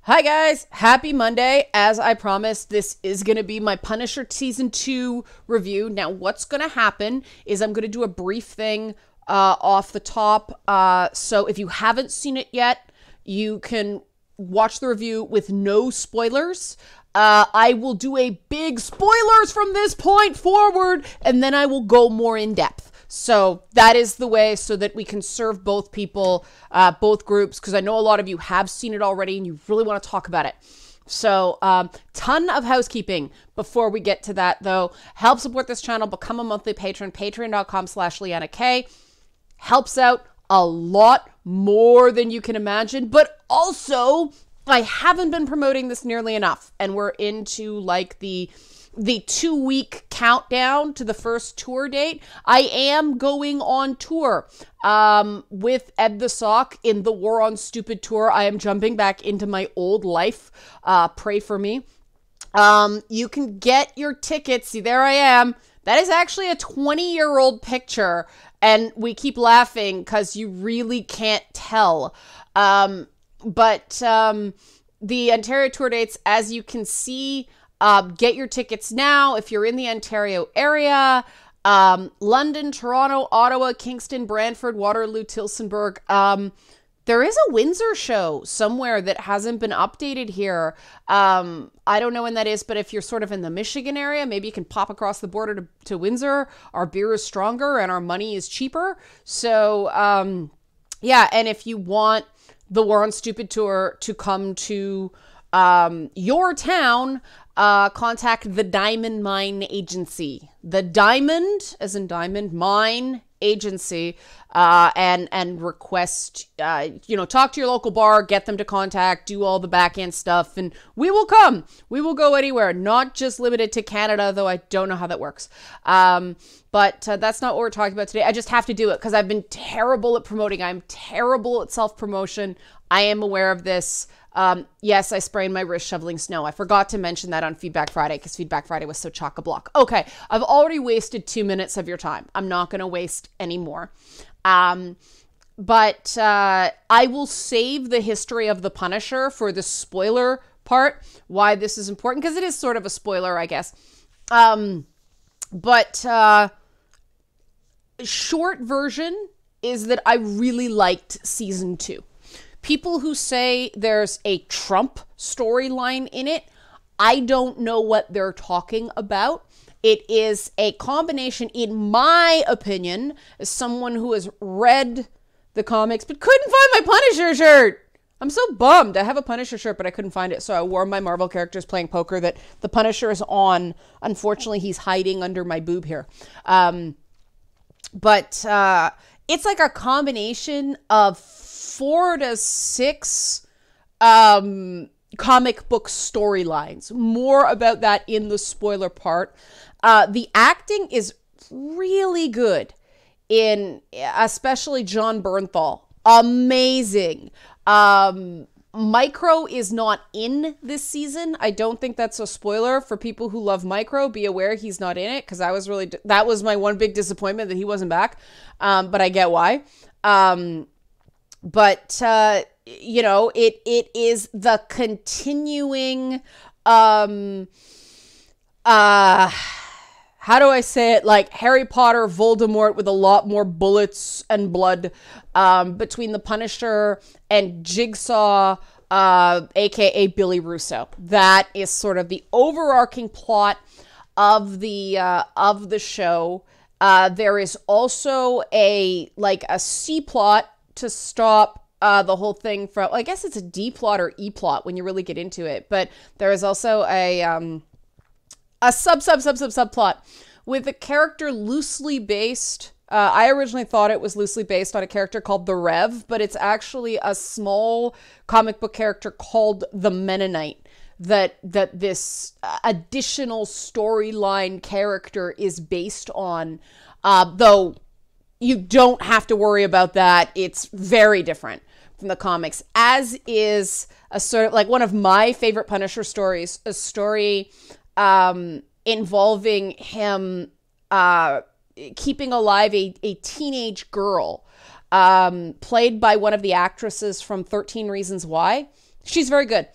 Hi guys, happy Monday. As I promised, this is going to be my Punisher Season 2 review. Now, what's going to happen is I'm going to do a brief thing off the top. So if you haven't seen it yet, you can watch the review with no spoilers. I will do a big spoilers from this point forward, and then I will go more in depth. So that is the way so that we can serve both people, both groups, because I know a lot of you have seen it already and you really want to talk about it. So ton of housekeeping before we get to that, though. Help support this channel. Become a monthly patron. Patreon.com/LeannaK. Helps out a lot more than you can imagine. But also, I haven't been promoting this nearly enough. And we're into like the 2-week countdown to the first tour date. I am going on tour with Ed the Sock in the War on Stupid tour. I am jumping back into my old life. Pray for me. You can get your tickets. See, there I am. That is actually a 20-year-old picture, and we keep laughing because you really can't tell. But the Ontario tour dates, as you can see, get your tickets now if you're in the Ontario area. London, Toronto, Ottawa, Kingston, Brantford, Waterloo, Tillsonburg. There is a Windsor show somewhere that hasn't been updated here. I don't know when that is, but if you're sort of in the Michigan area, maybe you can pop across the border to Windsor. Our beer is stronger and our money is cheaper. So, yeah, and if you want the War on Stupid tour to come to your town, contact the Diamond Mine Agency. The Diamond, as in Diamond Mine Agency, and request, talk to your local bar, get them to contact, do all the back end stuff, and we will come. We will go anywhere, not just limited to Canada, though I don't know how that works. But that's not what we're talking about today. I just have to do it because I've been terrible at promoting. I'm terrible at self-promotion. I am aware of this. Yes, I sprained my wrist shoveling snow. I forgot to mention that on Feedback Friday because Feedback Friday was so chock-a-block. Okay, I've already wasted 2 minutes of your time. I'm not going to waste any more. But I will save the history of the Punisher for the spoiler part, why this is important, because it is sort of a spoiler, I guess. But short version is that I really liked season 2. People who say there's a Trump storyline in it, I don't know what they're talking about. It is a combination, in my opinion, as someone who has read the comics but couldn't find my Punisher shirt. I'm so bummed. I have a Punisher shirt, but I couldn't find it, so I wore my Marvel characters playing poker that the Punisher is on. Unfortunately, he's hiding under my boob here. But it's like a combination of 4 to 6 comic book storylines. More about that in the spoiler part. The acting is really good in, especially John Bernthal. Amazing. Micro is not in this season. I don't think that's a spoiler for people who love Micro. Be aware he's not in it because that was my one big disappointment that he wasn't back. But I get why. But it is the continuing, how do I say it? Like Harry Potter, Voldemort with a lot more bullets and blood, between the Punisher and Jigsaw, aka Billy Russo. That is sort of the overarching plot of the show. There is also a C plot to stop the whole thing from, I guess it's a D plot or E plot when you really get into it, but there is also a subplot with a character loosely based. I originally thought it was loosely based on a character called the Rev, but it's actually a small comic book character called the Mennonite that this additional storyline character is based on, though you don't have to worry about that. It's very different from the comics, as is a sort of like one of my favorite Punisher stories, a story involving him keeping alive a teenage girl played by one of the actresses from 13 Reasons Why. She's very good.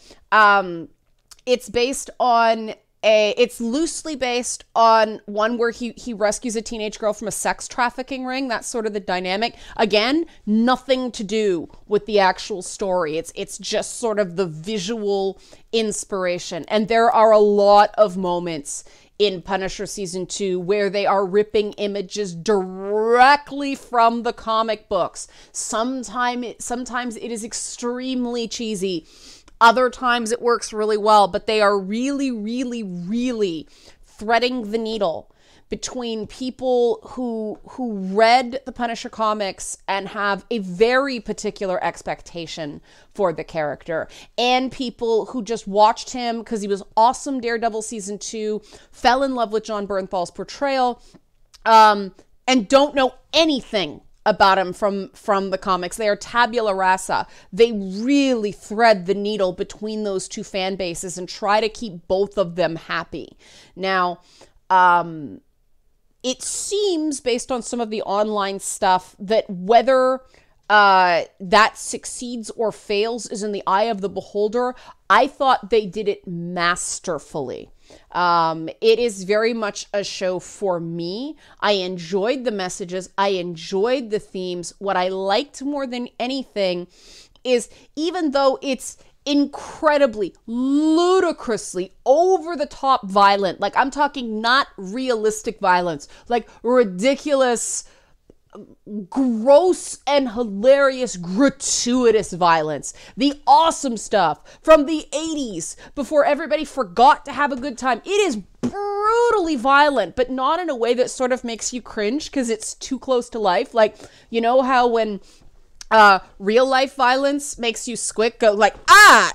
It's based on it's loosely based on one where he rescues a teenage girl from a sex trafficking ring. That's sort of the dynamic. Again, nothing to do with the actual story. It's just sort of the visual inspiration. And there are a lot of moments in Punisher season 2 where they are ripping images directly from the comic books. Sometimes it is extremely cheesy. Other times it works really well, but they are really, really, really threading the needle between people who read the Punisher comics and have a very particular expectation for the character, and people who just watched him because he was awesome Daredevil season 2, fell in love with John Bernthal's portrayal, and don't know anything about him from the comics. They are tabula rasa. They really thread the needle between those two fan bases and try to keep both of them happy. Now, it seems, based on some of the online stuff, that whether that succeeds or fails is in the eye of the beholder. I thought they did it masterfully. It is very much a show for me. I enjoyed the messages. I enjoyed the themes. What I liked more than anything is, even though it's incredibly, ludicrously, over-the-top violent, like I'm talking not realistic violence, like ridiculous, gross and hilarious, gratuitous violence. The awesome stuff from the 80s before everybody forgot to have a good time. It is brutally violent, but not in a way that sort of makes you cringe because it's too close to life. Like, you know how when real life violence makes you squick, go like,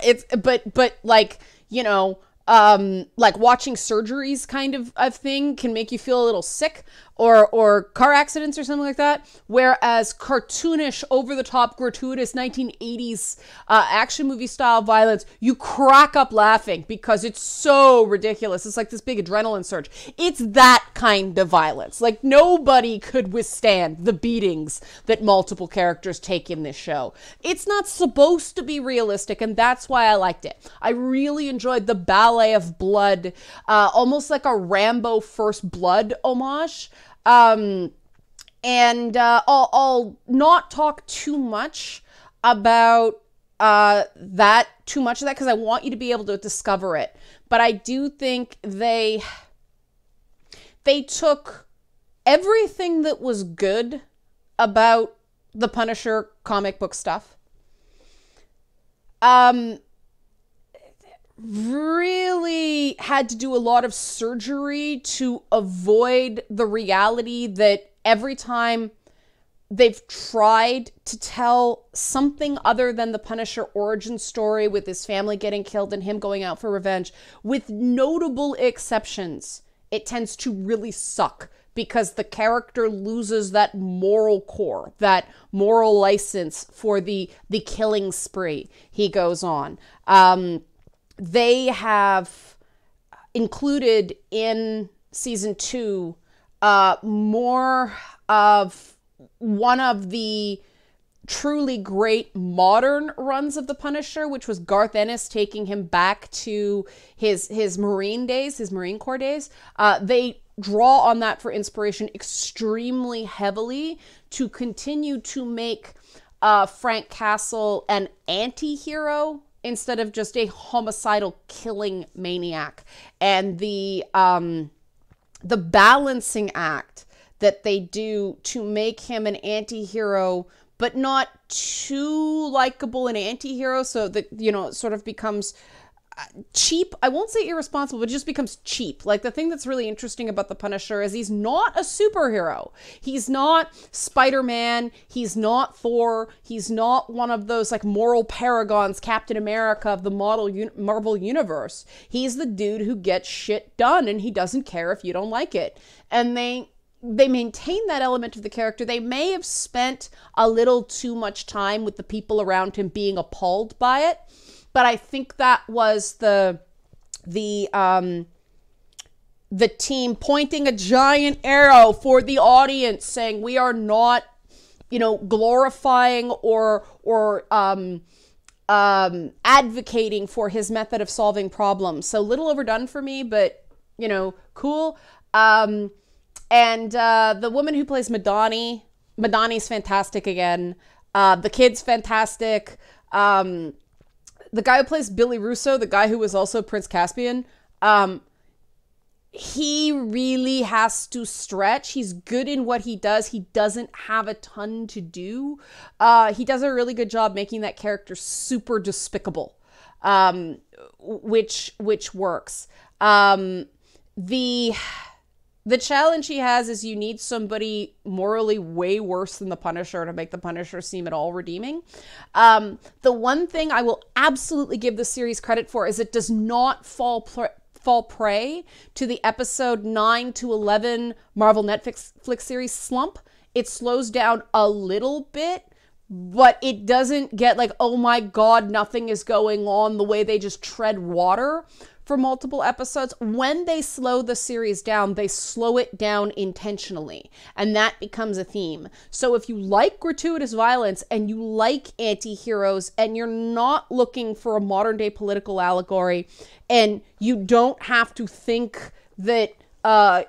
it's, but like, you know, like watching surgeries kind of thing can make you feel a little sick, or car accidents or something like that. Whereas cartoonish, over-the-top, gratuitous 1980s action movie style violence, you crack up laughing because it's so ridiculous. It's like this big adrenaline surge. It's that kind of violence. Like nobody could withstand the beatings that multiple characters take in this show. It's not supposed to be realistic, and that's why I liked it. I really enjoyed the ballet of blood, almost like a Rambo First Blood homage. And I'll not talk too much about that because I want you to be able to discover it. But I do think they took everything that was good about the Punisher comic book stuff, really had to do a lot of surgery to avoid the reality that every time they've tried to tell something other than the Punisher origin story with his family getting killed and him going out for revenge, with notable exceptions, it tends to really suck because the character loses that moral core, that moral license for the killing spree he goes on. They have included in season 2 more of one of the truly great modern runs of the Punisher, which was Garth Ennis taking him back to his Marine days, his Marine Corps days. They draw on that for inspiration extremely heavily to continue to make Frank Castle an anti-hero instead of just a homicidal killing maniac. And the balancing act that they do to make him an anti-hero, but not too likable an anti-hero, so that, you know, it sort of becomes cheap. I won't say irresponsible, but it just becomes cheap. Like, the thing that's really interesting about the Punisher is he's not a superhero. He's not Spider-Man. He's not Thor. He's not one of those like moral paragons, Captain America of the Marvel universe. He's the dude who gets shit done, and he doesn't care if you don't like it. And they maintain that element of the character. They may have spent a little too much time with the people around him being appalled by it, but I think that was the team pointing a giant arrow for the audience, saying we are not, you know, glorifying or advocating for his method of solving problems. So little overdone for me, but, you know, cool. And the woman who plays Madani's fantastic again. The kid's fantastic. The guy who plays Billy Russo, the guy who was also Prince Caspian, he really has to stretch. He's good in what he does. He doesn't have a ton to do. He does a really good job making that character super despicable, which works. The challenge he has is you need somebody morally way worse than the Punisher to make the Punisher seem at all redeeming. The one thing I will absolutely give the series credit for is it does not fall prey to the episode 9 to 11 Marvel Netflix series slump. It slows down a little bit, but it doesn't get like, oh my God, nothing is going on, the way they just tread water for multiple episodes. When they slow the series down, they slow it down intentionally, and that becomes a theme. So if you like gratuitous violence and you like anti-heroes and you're not looking for a modern day political allegory, and you don't have to think that a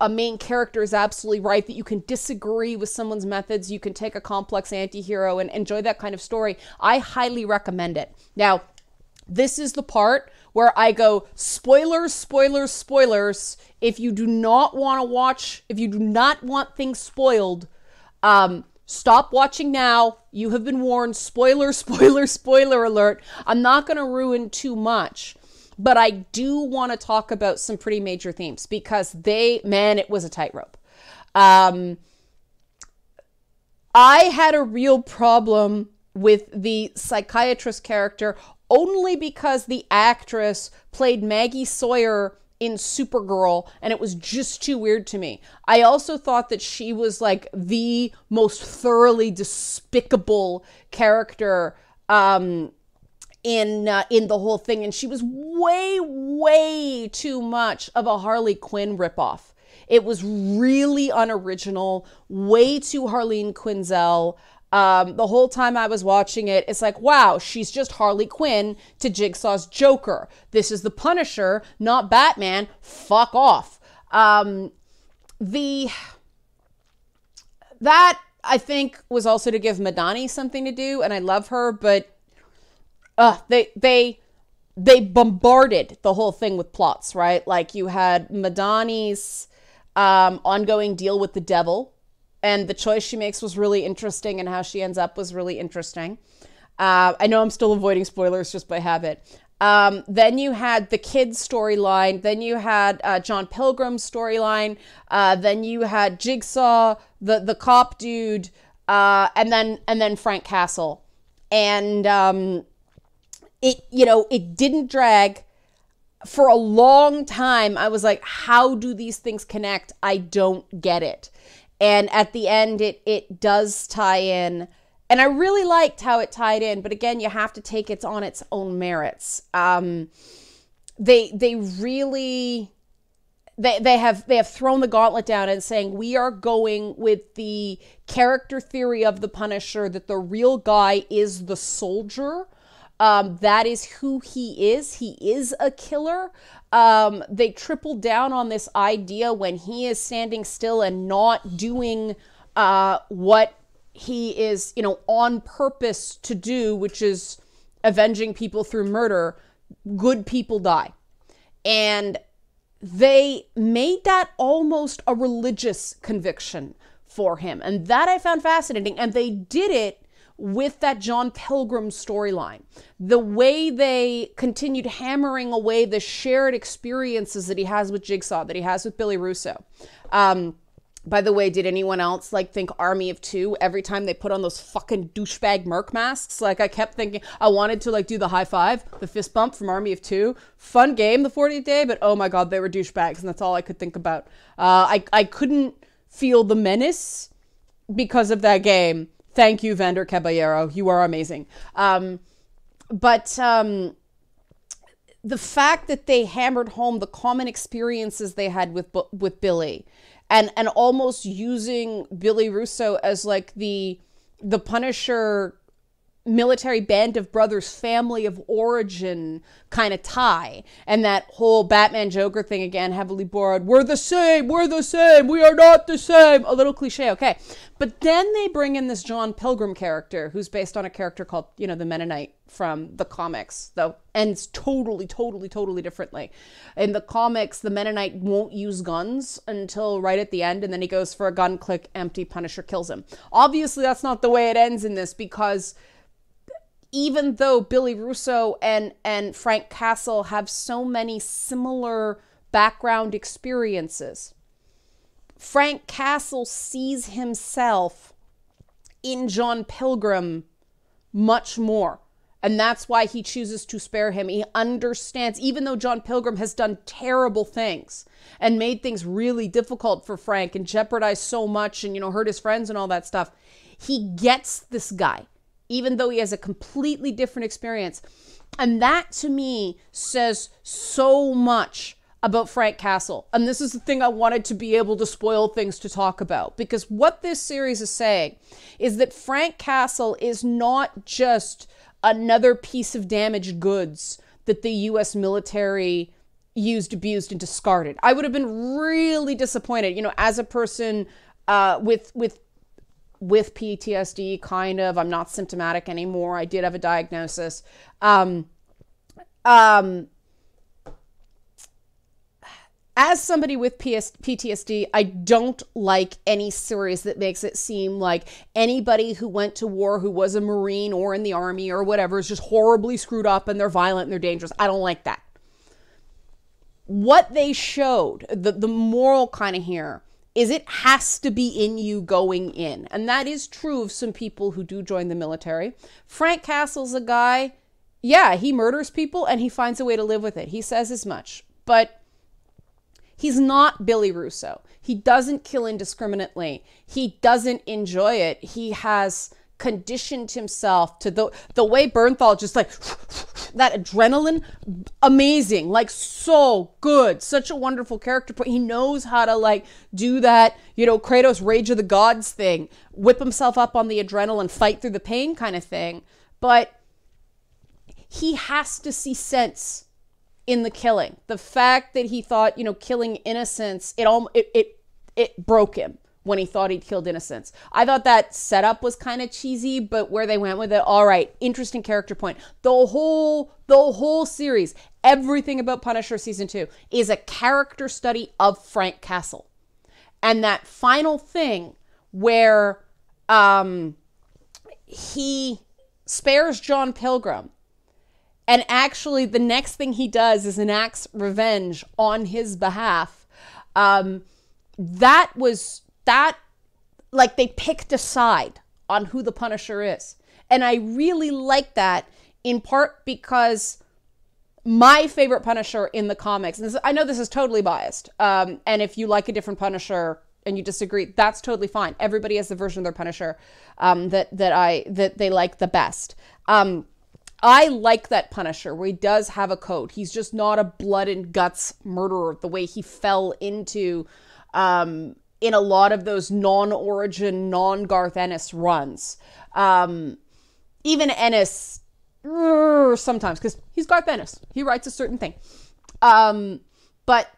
main character is absolutely right, that you can disagree with someone's methods, you can take a complex anti-hero and enjoy that kind of story, I highly recommend it. Now, this is the part where I go, spoilers, spoilers, spoilers. If you do not want to watch, if you do not want things spoiled, stop watching now. You have been warned. Spoiler, spoiler, spoiler alert. I'm not going to ruin too much, but I do want to talk about some pretty major themes because it was a tightrope. I had a real problem with the psychiatrist character only because the actress played Maggie Sawyer in Supergirl, and it was just too weird to me. I also thought that she was like the most thoroughly despicable character in the whole thing, and she was way too much of a Harley Quinn ripoff. It was really unoriginal, way too Harleen Quinzel. The whole time I was watching it, it's like, wow, she's just Harley Quinn to Jigsaw's Joker. This is the Punisher, not Batman. Fuck off. That, I think, was also to give Madani something to do, and I love her, but they bombarded the whole thing with plots, right? Like, you had Madani's ongoing deal with the devil, and the choice she makes was really interesting, and how she ends up was really interesting. I know I'm still avoiding spoilers just by habit. Then you had the kids storyline. Then you had John Pilgrim's storyline. Then you had Jigsaw, the cop dude, and then Frank Castle. And it didn't drag. For a long time, I was like, how do these things connect? I don't get it. And at the end, it does tie in. And I really liked how it tied in. But again, you have to take it on its own merits. They have thrown the gauntlet down and saying, we are going with the character theory of the Punisher, that the real guy is the soldier. That is who he is. He is a killer. They triple down on this idea when he is standing still and not doing what he is, on purpose to do, which is avenging people through murder. Good people die. And they made that almost a religious conviction for him. And that I found fascinating. And they did it with that John Pilgrim storyline. The way they continued hammering away the shared experiences that he has with Jigsaw, that he has with Billy Russo. By the way, did anyone else think Army of Two every time they put on those fucking douchebag merc masks? I kept thinking I wanted to do the high five, the fist bump from Army of Two. Fun game, the 40th day, but oh my God, they were douchebags, and that's all I could think about. I couldn't feel the menace because of that game. Thank you, Vander Caballero. You are amazing. But the fact that they hammered home the common experiences they had with Billy, and almost using Billy Russo as the Punisher military band of brothers, family of origin kind of tie. And that whole Batman Joker thing, again, heavily borrowed. We're the same. We are not the same. A little cliche, okay. But then they bring in this John Pilgrim character who's based on a character called, the Mennonite from the comics, though ends totally differently. In the comics, the Mennonite won't use guns until right at the end, and then he goes for a gun, click, empty, Punisher kills him. Obviously, that's not the way it ends in this, because even though Billy Russo and Frank Castle have so many similar background experiences, Frank Castle sees himself in John Pilgrim much more. And that's why he chooses to spare him. He understands, even though John Pilgrim has done terrible things and made things really difficult for Frank and jeopardized so much and, hurt his friends and all that stuff, he gets this guy, even though he has a completely different experience. And that, to me, says so much about Frank Castle. And this is the thing I wanted to be able to spoil things to talk about. Because what this series is saying is that Frank Castle is not just another piece of damaged goods that the U.S. military used, abused, and discarded. I would have been really disappointed, as a person with PTSD, kind of. I'm not symptomatic anymore. I did have a diagnosis. As somebody with PTSD, I don't like any series that makes it seem like anybody who went to war, who was a Marine or in the Army or whatever, is just horribly screwed up and they're violent and they're dangerous. I don't like that. What they showed, the moral kind of here, is it has to be in you going in. And that is true of some people who do join the military. Frank Castle's a guy, yeah, he murders people and he finds a way to live with it. He says as much. But he's not Billy Russo. He doesn't kill indiscriminately. He doesn't enjoy it. He has conditioned himself to the way Bernthal just like that adrenaline, amazing, like so good, such a wonderful character. He knows how to like do that, Kratos Rage of the Gods thing, whip himself up on the adrenaline, fight through the pain kind of thing. But he has to see sense in the killing. The fact that he thought, killing innocents, it broke him when he thought he'd killed innocents. I thought that setup was kind of cheesy, but where they went with it, all right, interesting character point. The whole series, everything about Punisher season 2 is a character study of Frank Castle. And that final thing where he spares John Pilgrim, and actually the next thing he does is enacts revenge on his behalf. That like they picked a side on who the Punisher is. And I really like that, in part because my favorite Punisher in the comics, and I know this is totally biased, and if you like a different Punisher and you disagree, that's totally fine. Everybody has the version of their Punisher that they like the best. I like that Punisher where he does have a code. He's just not a blood and guts murderer the way he fell into in a lot of those non-origin, non-Garth Ennis runs. Even Ennis, sometimes, because he's Garth Ennis. He writes a certain thing. But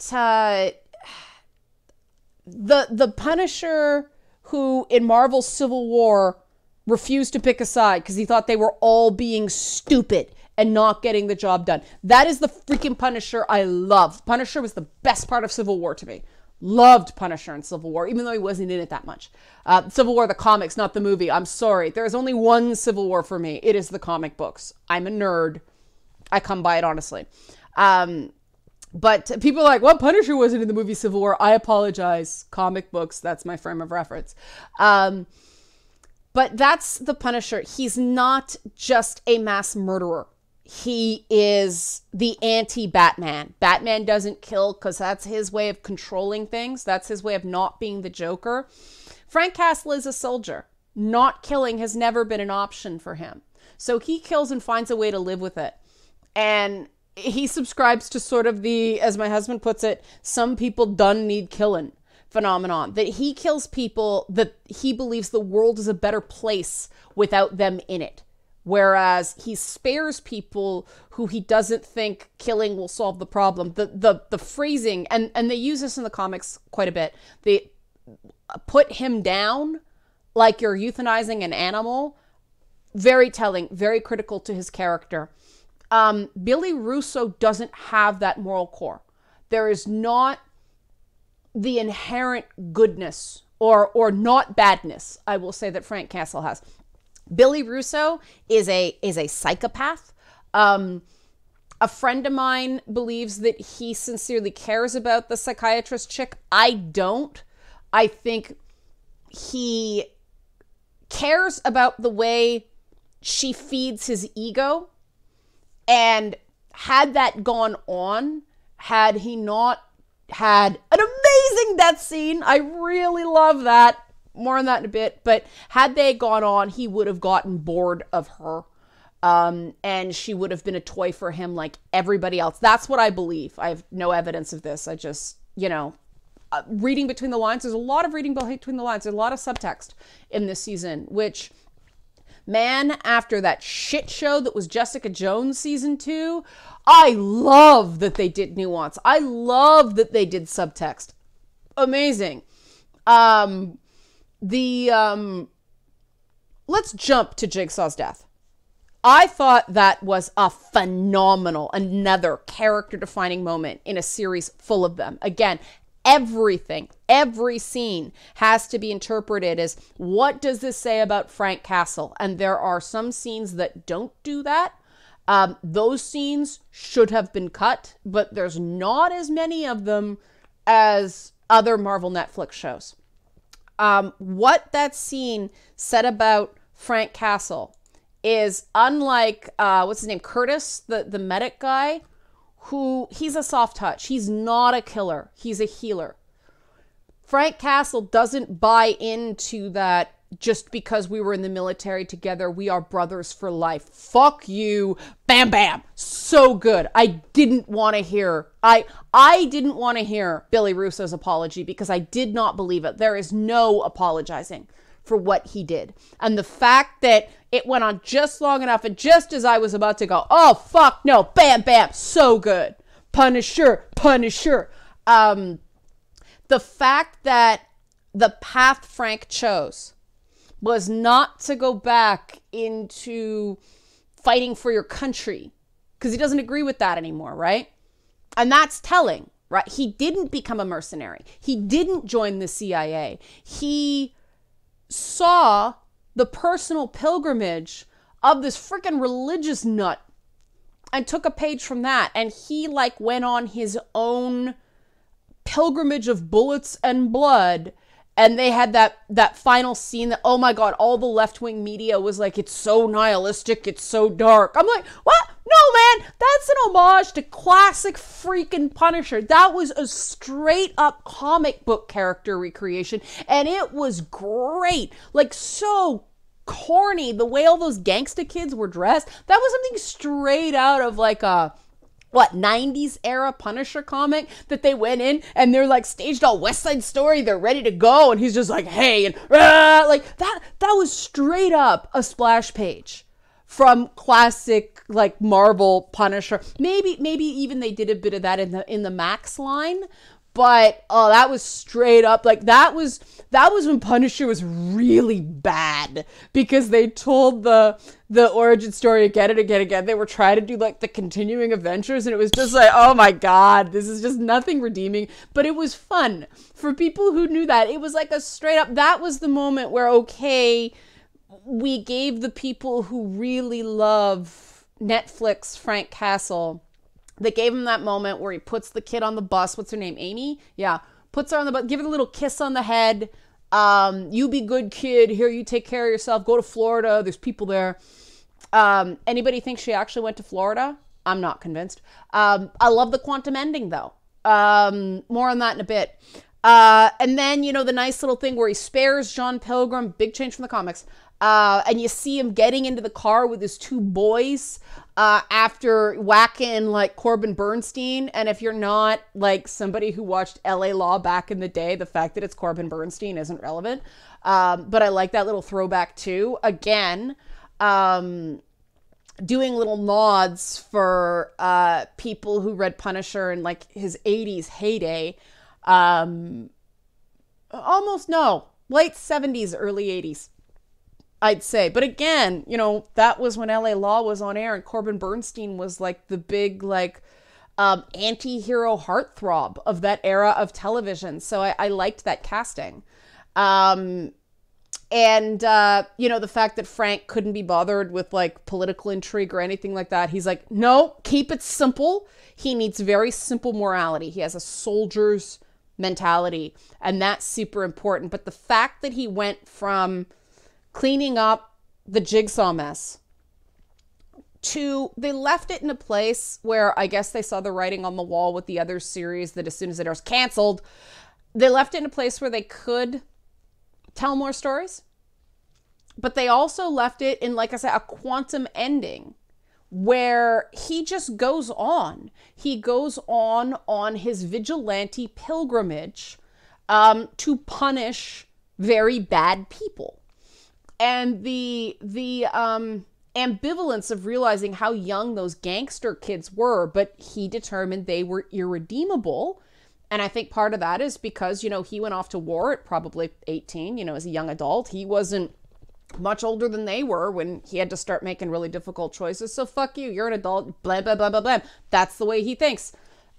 the Punisher who in Marvel's Civil War refused to pick a side because he thought they were all being stupid and not getting the job done. That is the freaking Punisher I love. Punisher was the best part of Civil War to me. Loved Punisher in Civil War, even though he wasn't in it that much. Civil War, the comics, not the movie. I'm sorry. There's only one Civil War for me. It is the comic books. I'm a nerd. I come by it honestly. But people are like, well, Punisher wasn't in the movie Civil War. I apologize. Comic books, that's my frame of reference. But that's the Punisher. He's not just a mass murderer. He is the anti-Batman. Batman doesn't kill because that's his way of controlling things. That's his way of not being the Joker. Frank Castle is a soldier. Not killing has never been an option for him. So he kills and finds a way to live with it. And he subscribes to sort of the, as my husband puts it, some people done need killing phenomenon. That he kills people that he believes the world is a better place without them in it. whereas he spares people who he doesn't think killing will solve the problem. The phrasing, and they use this in the comics quite a bit. They put him down like you're euthanizing an animal. Very telling, very critical to his character. Billy Russo doesn't have that moral core. There is not the inherent goodness or not badness, I will say, that Frank Castle has. Billy Russo is a psychopath. A friend of mine believes that he sincerely cares about the psychiatrist chick. I don't. I think he cares about the way she feeds his ego. And had that gone on, had he not had an amazing death scene, I really love that. More on that in a bit. But had they gone on, he would have gotten bored of her. And she would have been a toy for him like everybody else. That's what I believe. I have no evidence of this. I just, reading between the lines. There's a lot of reading between the lines. There's a lot of subtext in this season, which, man, after that shit show that was Jessica Jones season 2, I love that they did nuance. I love that they did subtext. Amazing. Let's jump to Jigsaw's death. I thought that was a phenomenal, another character-defining moment in a series full of them. Again, everything, every scene has to be interpreted as, what does this say about Frank Castle? And there are some scenes that don't do that. Those scenes should have been cut, but there's not as many of them as other Marvel Netflix shows. What that scene said about Frank Castle is, unlike, what's his name, Curtis, the medic guy, who, he's a soft touch. He's not a killer. He's a healer. Frank Castle doesn't buy into that just because we were in the military together, we are brothers for life. Fuck you. Bam, bam. So good. I didn't want to hear Billy Russo's apology because I did not believe it. There is no apologizing for what he did. And the fact that it went on just long enough, and just as I was about to go, oh, fuck, no, bam, bam, so good. Punisher. The fact that the path Frank chose was not to go back into fighting for your country, because he doesn't agree with that anymore, right? And that's telling, right? He didn't become a mercenary. He didn't join the CIA. He saw the personal pilgrimage of this freaking religious nut and took a page from that. And he went on his own pilgrimage of bullets and blood. And they had that final scene that, oh my God, all the left-wing media was like, it's so nihilistic, it's so dark. I'm like, what? No, man, that's an homage to classic freaking Punisher. That was a straight-up comic book character recreation, and it was great. So corny, the way all those gangsta kids were dressed. That was something straight out of a 90s era Punisher comic that they went in and they're staged all West Side Story. They're ready to go. And he's just like, hey, and that was straight up a splash page from classic Marvel Punisher. Maybe even they did a bit of that in the Max line. But that was straight up that was when Punisher was really bad, because they told the origin story again and again and again. They were trying to do the continuing adventures, and it was just oh my God, this is just nothing redeeming. But it was fun for people who knew that. It was a straight up, that was the moment where, okay, we gave the people who really love Netflix Frank Castle, they gave him that moment where he puts the kid on the bus. What's her name? Amy? Yeah. Puts her on the bus. Give her a little kiss on the head. You be good, kid. Here, you take care of yourself. Go to Florida. There's people there. Anybody think she actually went to Florida? I'm not convinced. I love the quantum ending, though. More on that in a bit. And then, the nice little thing where he spares John Pilgrim. Big change from the comics. And you see him getting into the car with his two boys after whacking Corbin Bernstein. And if you're not somebody who watched LA Law back in the day, the fact that it's Corbin Bernstein isn't relevant. But I like that little throwback too. Again, doing little nods for people who read Punisher in like his 80s heyday. Um, Almost no, late 70s, early 80s, I'd say. But again, you know, that was when LA Law was on air and Corbin Bernstein was like the big, like, anti-hero heartthrob of that era of television. So I liked that casting. You know, the fact that Frank couldn't be bothered with like political intrigue or anything like that. He's like, no, keep it simple. He needs very simple morality. He has a soldier's mentality, and that's super important. But the fact that he went from cleaning up the Jigsaw mess to, they left it in a place where I guess they saw the writing on the wall with the other series that as soon as it was canceled, they left it in a place where they could tell more stories. But they also left it in, like I said, a quantum ending where he just goes on. He goes on his vigilante pilgrimage to punish very bad people. And the ambivalence of realizing how young those gangster kids were, but he determined they were irredeemable. And I think part of that is because, you know, he went off to war at probably 18, you know, as a young adult. He wasn't much older than they were when he had to start making really difficult choices. So fuck you, you're an adult, blah, blah, blah, blah, blah. That's the way he thinks.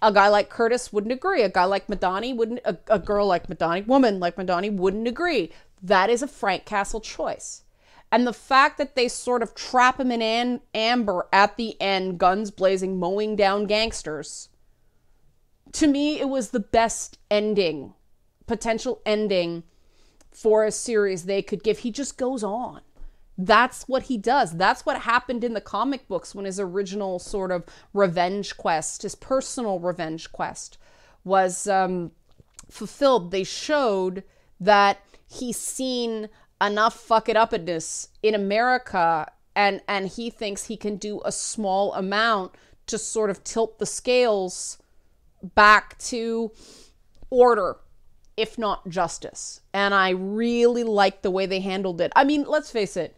A guy like Curtis wouldn't agree. A guy like Madani wouldn't, a girl like Madani, woman like Madani wouldn't agree. That is a Frank Castle choice. And the fact that they sort of trap him in amber at the end, guns blazing, mowing down gangsters, to me, it was the best ending, potential ending for a series they could give. He just goes on. That's what he does. That's what happened in the comic books when his original sort of revenge quest, his personal revenge quest, was fulfilled. They showed that he's seen enough fuck it upness in America, and he thinks he can do a small amount to sort of tilt the scales back to order, if not justice. And I really liked the way they handled it. I mean, let's face it,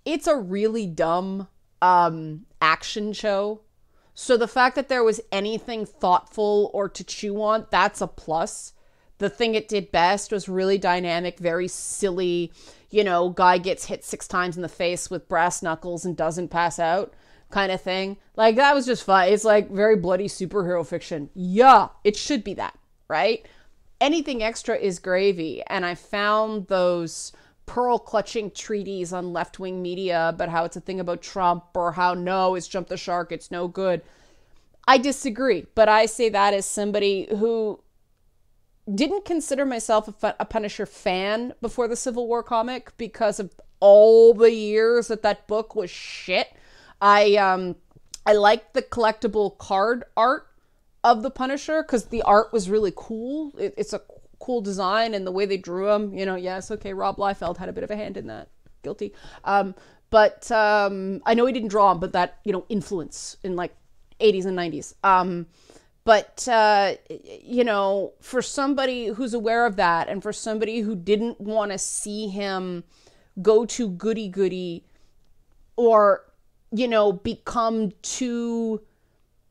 it's a really dumb action show. So the fact that there was anything thoughtful or to chew on, that's a plus. The thing it did best was really dynamic, very silly, you know, guy gets hit 6 times in the face with brass knuckles and doesn't pass out kind of thing. Like, that was just fun. It's like very bloody superhero fiction. Yeah, it should be that, right? Anything extra is gravy. And I found those pearl clutching treaties on left-wing media about how it's a thing about Trump, or how no, it's jumped the shark, it's no good. I disagree, but I say that as somebody who didn't consider myself a Punisher fan before the Civil War comic because of all the years that book was shit. I liked the collectible card art of the Punisher because the art was really cool. It's a cool design, and the way they drew him, you know, yes, okay, Rob Liefeld had a bit of a hand in that. Guilty. But I know he didn't draw him, but that, you know, influence in like 80s and 90s. But, you know, for somebody who's aware of that, and for somebody who didn't want to see him go too goody-goody, or, you know, become too,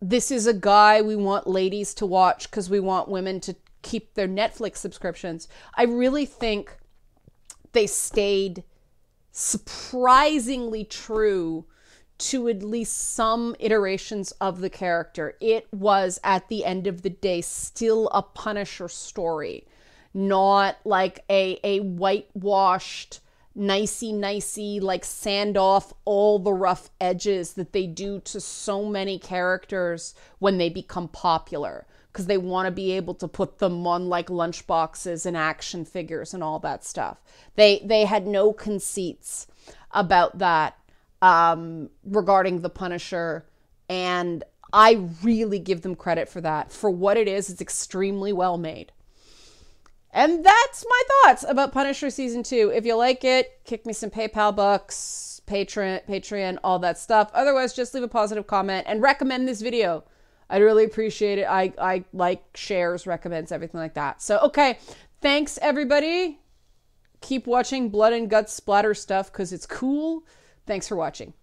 this is a guy we want ladies to watch because we want women to keep their Netflix subscriptions, I really think they stayed surprisingly true to at least some iterations of the character. It was, at the end of the day, still a Punisher story, not like a whitewashed, nicey, like sand off all the rough edges that they do to so many characters when they become popular, because they want to be able to put them on like lunchboxes and action figures and all that stuff. They had no conceits about that regarding the Punisher, and I really give them credit for that. For what it is, it's extremely well made. And that's my thoughts about Punisher Season 2. If you like it, kick me some PayPal bucks, Patreon, all that stuff. Otherwise, just leave a positive comment and recommend this video. I'd really appreciate it. I like, shares, recommends, everything like that. So, okay. Thanks, everybody. Keep watching blood and guts splatter stuff because it's cool. Thanks for watching.